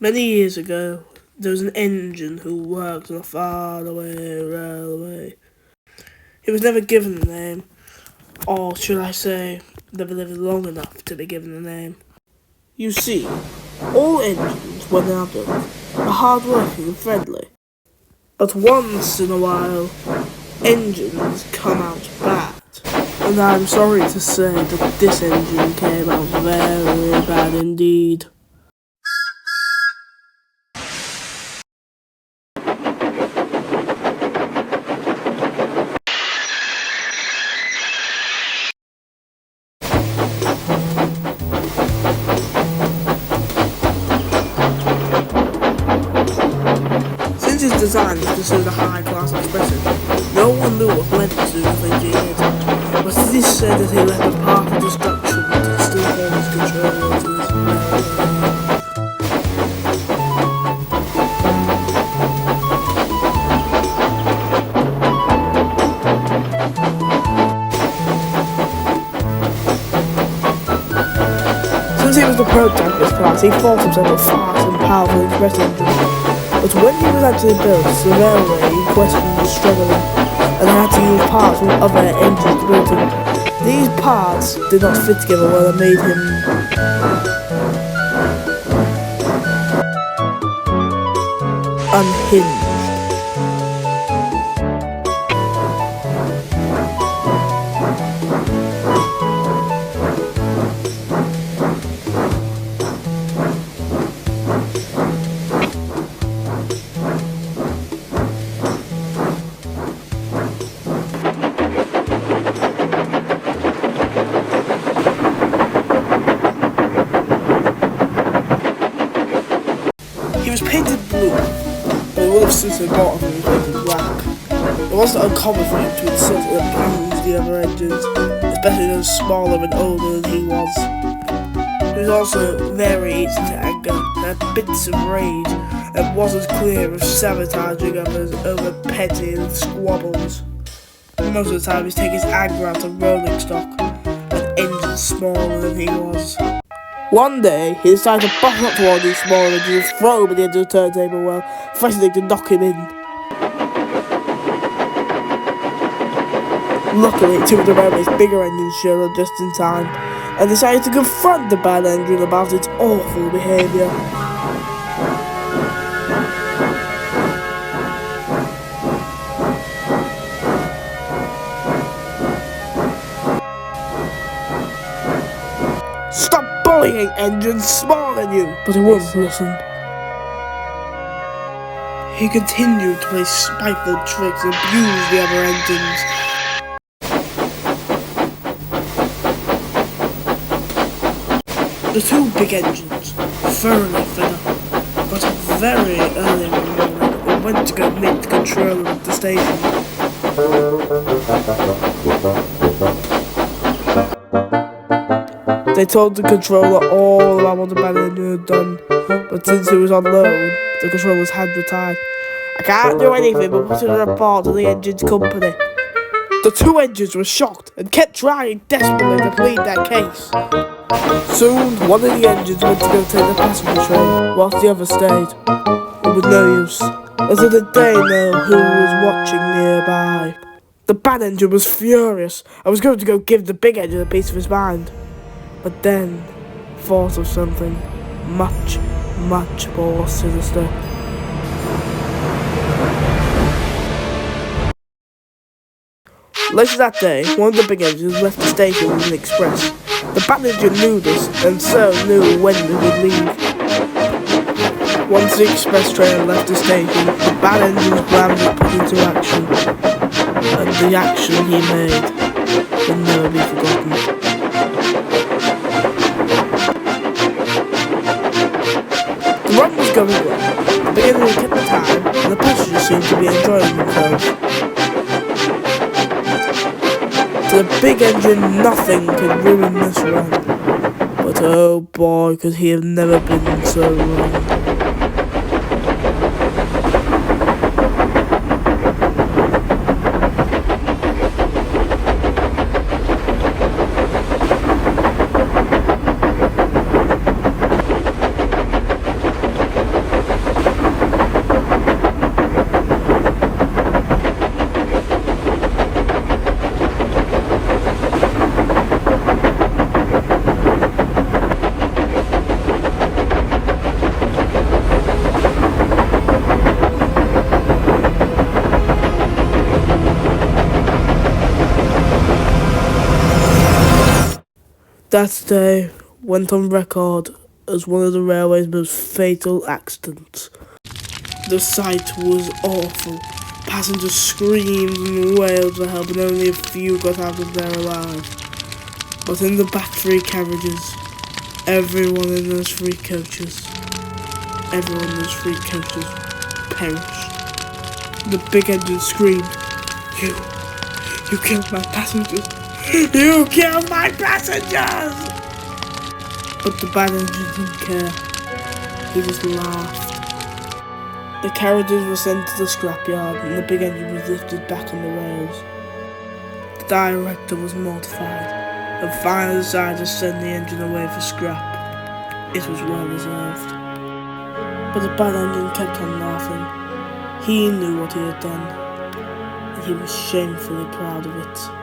Many years ago, there was an engine who worked on a faraway railway. He was never given a name, or should I say, never lived long enough to be given a name. You see, all engines, when they're built, are hard-working and friendly. But once in a while, engines come out bad. And I'm sorry to say that this engine came out very bad indeed. Since its design was considered a high-class expressive, no one knew what led to if they did. But it is said that he left a path of destruction that still holds control over this railway. Since he was the prototype of his class, he thought himself a fast and powerful express engine. But when he was actually built, the railway in question was struggling, and they had to use parts from other engines to build him. These parts did not fit together well and made him unhinged. He was painted blue, but it would have suited the bottom if he was painted black. It wasn't uncommon for him to insult and abuse the other engines, especially those smaller and older than he was. He was also very easy to anger, and had bits of rage, and wasn't clear of sabotaging others over petty squabbles. Most of the time he'd take his anger out of rolling stock, and engines smaller than he was. One day, he decided to bump up to one of these smaller engines and throw him at the end of the turntable well, threatening to knock him in. Luckily, two of the railway's bigger engines showed up just in time, and decided to confront the bad engine about its awful behaviour. Stop bullying engines smaller than you! But he wouldn't listen. He continued to play spiteful tricks and abuse the other engines. The two big engines thoroughly fed up, but very early in the morning they went to go meet the controller at the station. They told the controller all about what the bad engine had done, but since he was on loan, the controller's hands were tied. I can't do anything but put in a report to the engine's company. The two engines were shocked and kept trying desperately to plead their case. Soon, one of the engines went to go take the passenger train, whilst the other stayed. It was no use. Little did they know who was watching nearby. The bad engine was furious and was going to go give the big engine a piece of his mind. But then, thought of something much, much more sinister. Later that day, one of the big engines left the station with an express. The bad engine knew this, and so knew when it would leave. Once the express train left the station, the bad engine's plan was put into action. And the action he made will never be forgotten. The run was going well. The big engine kept the time, and the passengers seemed to be enjoying themselves. To the big engine, nothing could ruin this run. But oh boy, could he have never been so wrong. That day went on record as one of the railway's most fatal accidents. The sight was awful. Passengers screamed and wailed for help, and only a few got out of there alive. But in the back three carriages, everyone in those three coaches perished. The big engine screamed, You killed my passengers! You killed my passengers! But the bad engine didn't care. He just laughed. The carriages were sent to the scrapyard and the big engine was lifted back on the rails. The director was mortified and finally decided to send the engine away for scrap. It was well deserved. But the bad engine kept on laughing. He knew what he had done, and he was shamefully proud of it.